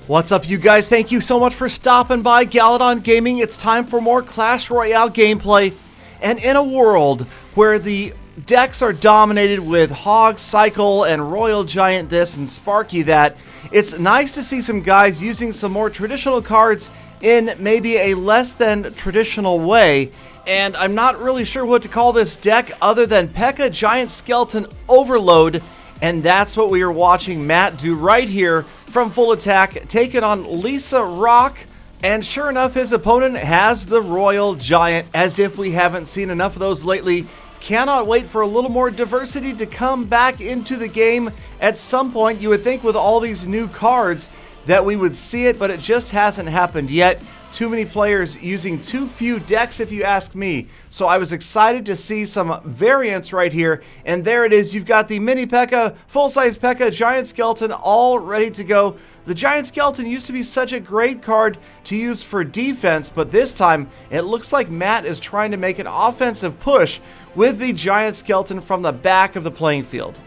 What's up, you guys? Thank you so much for stopping by Galadon Gaming. It's time for more Clash Royale gameplay. And in a world where the decks are dominated with Hog, Cycle, and Royal Giant this and Sparky that, it's nice to see some guys using some more traditional cards in maybe a less than traditional way. And I'm not really sure what to call this deck other than PEKKA Giant Skeleton Overload. And that's what we are watching Matt do right here from Full Attack, taking on Lisa Rock. And sure enough, his opponent has the Royal Giant, as if we haven't seen enough of those lately. Cannot wait for a little more diversity to come back into the game at some point. You would think with all these new cards that we would see it, but it just hasn't happened yet. Too many players using too few decks, if you ask me. So I was excited to see some variants right here. And there it is. You've got the mini PEKKA, full-size PEKKA, Giant Skeleton, all ready to go. The Giant Skeleton used to be such a great card to use for defense, but this time it looks like Matt is trying to make an offensive push with the Giant Skeleton from the back of the playing field.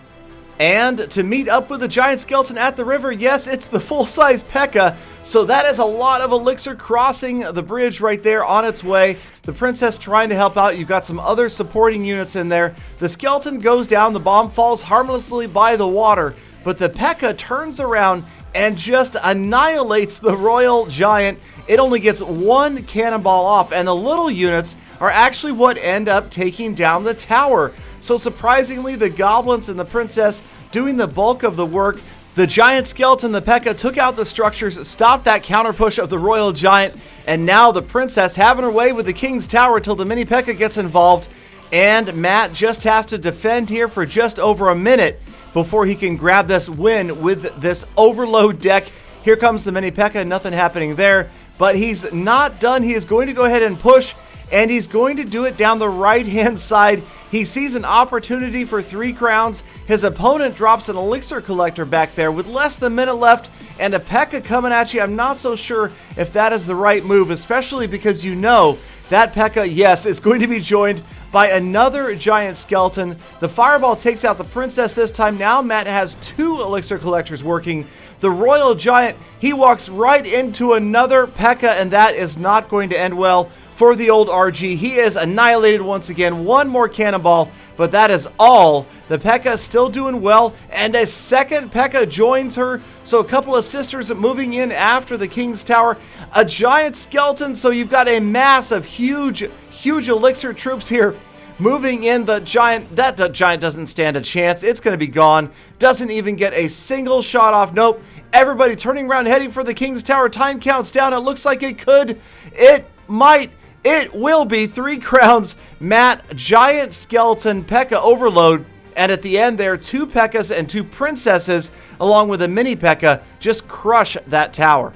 And to meet up with the Giant Skeleton at the river, yes, it's the full-size PEKKA. So that is a lot of Elixir crossing the bridge right there on its way. The Princess trying to help out. You've got some other supporting units in there. The Skeleton goes down. The bomb falls harmlessly by the water. But the PEKKA turns around and just annihilates the Royal Giant. It only gets one cannonball off. And the little units are actually what end up taking down the tower. So surprisingly, the Goblins and the Princess doing the bulk of the work. The Giant Skeleton, the PEKKA, took out the structures, stopped that counter push of the Royal Giant, and now the Princess having her way with the King's Tower till the mini PEKKA gets involved. And Matt just has to defend here for just over a minute before he can grab this win with this overload deck. Here comes the mini PEKKA, nothing happening there, but he's not done. He is going to go ahead and push, and he's going to do it down the right-hand side. He sees an opportunity for 3 crowns. His opponent drops an Elixir Collector back there with less than a minute left, and a PEKKA coming at you. I'm not so sure if that is the right move, especially because you know that PEKKA, yes, is going to be joined by another Giant Skeleton. The Fireball takes out the Princess this time. Now Matt has 2 Elixir Collectors working. The Royal Giant, he walks right into another PEKKA, and that is not going to end well for the old RG. He is annihilated once again. One more cannonball, but that is all. The PEKKA still doing well, and a second PEKKA joins her. So a couple of sisters moving in after the King's Tower. A Giant Skeleton, so you've got a mass of huge Elixir troops here. Moving in the Giant, that Giant doesn't stand a chance. It's going to be gone. Doesn't even get a single shot off. Nope. Everybody turning around, heading for the King's Tower. Time counts down. It looks like it could. It might. It will be 3 crowns. Matt, Giant Skeleton, PEKKA Overload. And at the end there, 2 PEKKAs and 2 Princesses, along with a mini PEKKA, just crush that tower.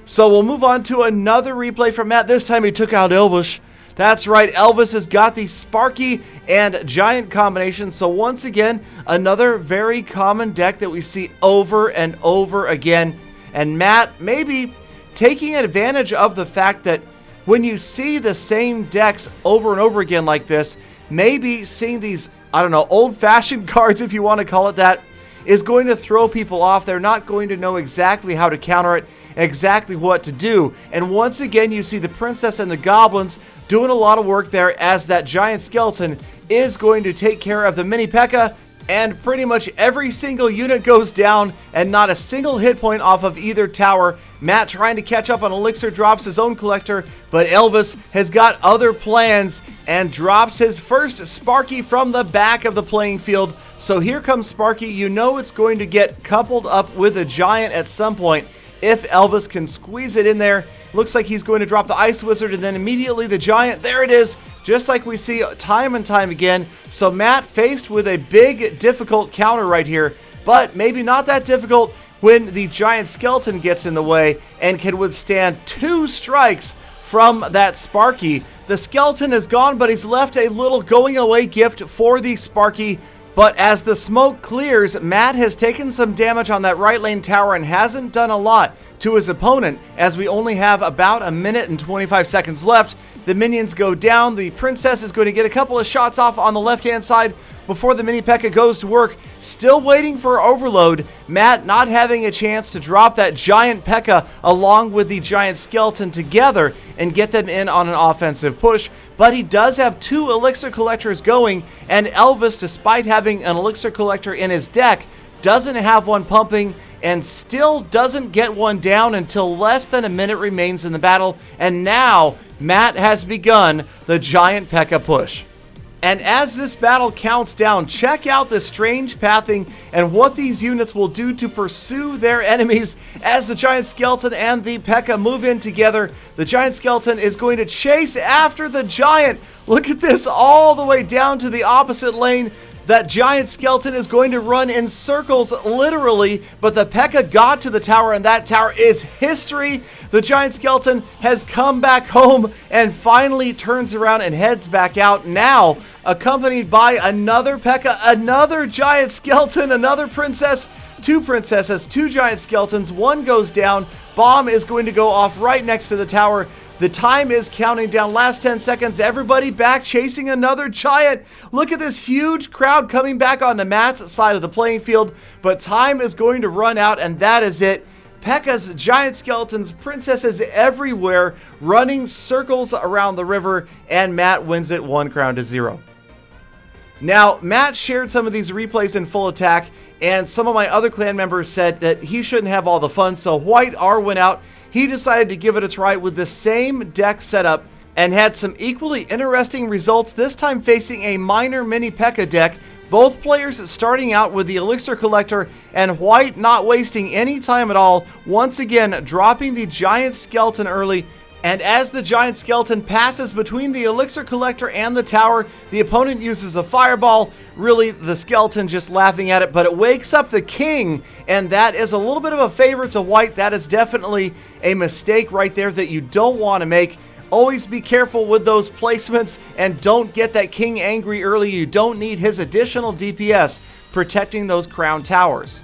So we'll move on to another replay from Matt. This time he took out Elvis. That's right, Elvis has got the Sparky and Giant combination. So once again, another very common deck that we see over and over again. And Matt maybe taking advantage of the fact that when you see the same decks over and over again like this, maybe seeing these, I don't know, old-fashioned cards, if you want to call it that, is going to throw people off. They're not going to know exactly how to counter it, exactly what to do. And once again, you see the Princess and the Goblins doing a lot of work there, as that Giant Skeleton is going to take care of the mini PEKKA, and pretty much every single unit goes down and not a single hit point off of either tower. Matt trying to catch up on Elixir, drops his own collector, but Elvis has got other plans and drops his first Sparky from the back of the playing field. So here comes Sparky. You know it's going to get coupled up with a Giant at some point if Elvis can squeeze it in there. Looks like he's going to drop the Ice Wizard, and then immediately the Giant. There it is, just like we see time and time again. So Matt faced with a big, difficult counter right here, but maybe not that difficult when the Giant Skeleton gets in the way and can withstand 2 strikes from that Sparky. The Skeleton is gone, but he's left a little going away gift for the Sparky. But as the smoke clears, Matt has taken some damage on that right lane tower and hasn't done a lot to his opponent, as we only have about a minute and 25 seconds left. The minions go down. The princess is going to get a couple of shots off on the left-hand side before the mini P.E.K.K.A goes to work. Still waiting for overload. Matt not having a chance to drop that giant P.E.K.K.A along with the giant skeleton together and get them in on an offensive push. But he does have 2 elixir collectors going, and Elvis, despite having an elixir collector in his deck, doesn't have one pumping and still doesn't get one down until less than a minute remains in the battle. And now Matt has begun the giant P.E.K.K.A push. And as this battle counts down, check out the strange pathing and what these units will do to pursue their enemies as the giant skeleton and the P.E.K.K.A move in together. The giant skeleton is going to chase after the giant. Look at this, all the way down to the opposite lane. That giant skeleton is going to run in circles, literally, but the P.E.K.K.A got to the tower, and that tower is history. The giant skeleton has come back home and finally turns around and heads back out, now accompanied by another P.E.K.K.A, another giant skeleton, another princess, 2 princesses, 2 giant skeletons, 1 goes down. Bomb is going to go off right next to the tower. The time is counting down, last 10 seconds, everybody back chasing another giant. Look at this huge crowd coming back onto Matt's side of the playing field, but time is going to run out, and that is it. P.E.K.K.A's giant skeletons, princesses everywhere, running circles around the river, and Matt wins it 1 crown to 0. Now, Matt shared some of these replays in full attack, and some of my other clan members said that he shouldn't have all the fun, so White R went out. He decided to give it a try with the same deck setup and had some equally interesting results, this time facing a minor mini P.E.K.K.A deck. Both players starting out with the elixir collector, and White not wasting any time at all, once again dropping the giant skeleton early. And as the giant skeleton passes between the elixir collector and the tower, the opponent uses a fireball. Really, the skeleton just laughing at it, but it wakes up the king, and that is a little bit of a favor to White. That is definitely a mistake right there that you don't want to make. Always be careful with those placements and don't get that king angry early. You don't need his additional DPS protecting those crown towers.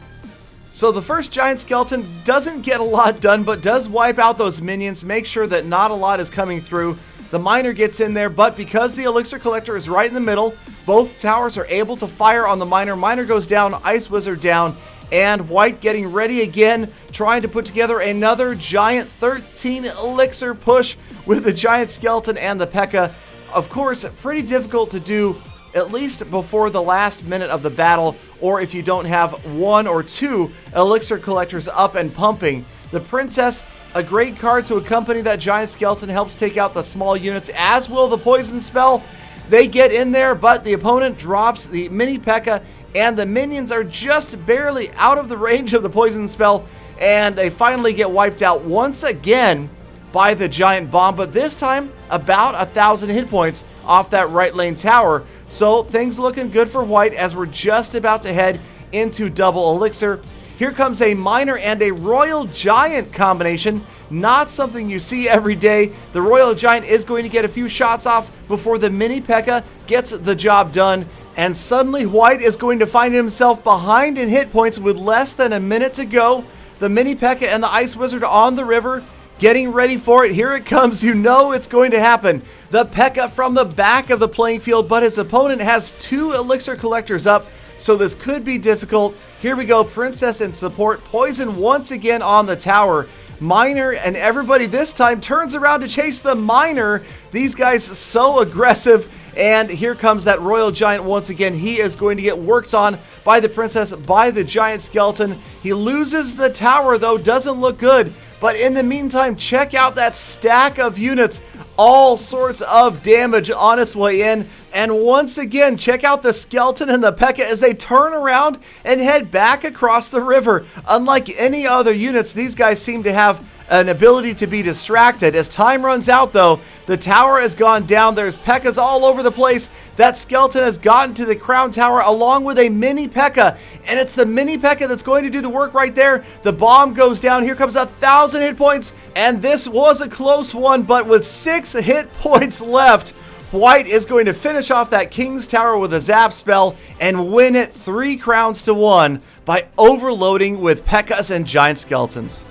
So the first giant skeleton doesn't get a lot done, but does wipe out those minions, make sure that not a lot is coming through. The miner gets in there, but because the elixir collector is right in the middle, both towers are able to fire on the miner. Miner goes down, Ice Wizard down, and White getting ready again, trying to put together another giant 13 elixir push with the giant skeleton and the P.E.K.K.A. Of course, pretty difficult to do, at least before the last minute of the battle, or if you don't have 1 or 2 elixir collectors up and pumping. The princess, a great card to accompany that giant skeleton, helps take out the small units, as will the poison spell. They get in there, but the opponent drops the mini P.E.K.K.A, and the minions are just barely out of the range of the poison spell, and they finally get wiped out once again by the giant bomb, but this time about 1,000 hit points off that right lane tower. So things looking good for White as we're just about to head into double elixir. Here comes a miner and a royal giant combination. Not something you see every day. The royal giant is going to get a few shots off before the mini P.E.K.K.A gets the job done. And suddenly White is going to find himself behind in hit points with less than a minute to go. The mini P.E.K.K.A and the Ice Wizard on the river, getting ready for it. Here it comes. You know it's going to happen. The P.E.K.K.A from the back of the playing field, but his opponent has 2 elixir collectors up, so this could be difficult. Here we go. Princess in support. Poison once again on the tower. Miner and everybody this time turns around to chase the miner. These guys so aggressive. And here comes that royal giant once again. He is going to get worked on by the princess, by the giant skeleton. He loses the tower though, doesn't look good. But in the meantime, check out that stack of units. All sorts of damage on its way in. And once again, check out the skeleton and the P.E.K.K.A as they turn around and head back across the river. Unlike any other units, these guys seem to have an ability to be distracted. As time runs out though, the tower has gone down. There's P.E.K.K.As all over the place. That skeleton has gotten to the crown tower along with a mini P.E.K.K.A. And it's the mini P.E.K.K.A that's going to do the work right there. The bomb goes down. Here comes 1,000 hit points. And this was a close one, but with 6 hit points left, White is going to finish off that King's Tower with a zap spell and win it 3 crowns to 1 by overloading with P.E.K.K.As and giant skeletons.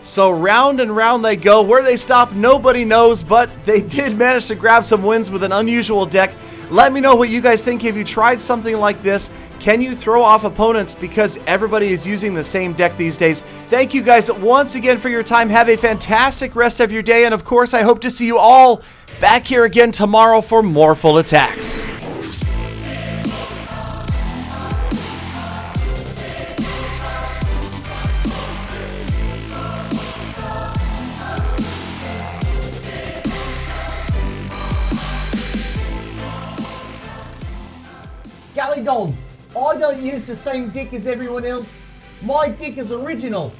So round and round they go. Where they stop, nobody knows, but they did manage to grab some wins with an unusual deck. Let me know what you guys think. Have you tried something like this? Can you throw off opponents because everybody is using the same deck these days? Thank you guys once again for your time. Have a fantastic rest of your day, and of course, I hope to see you all back here again tomorrow for more Full Attacks. Galley Dog, I don't use the same dick as everyone else. My dick is original.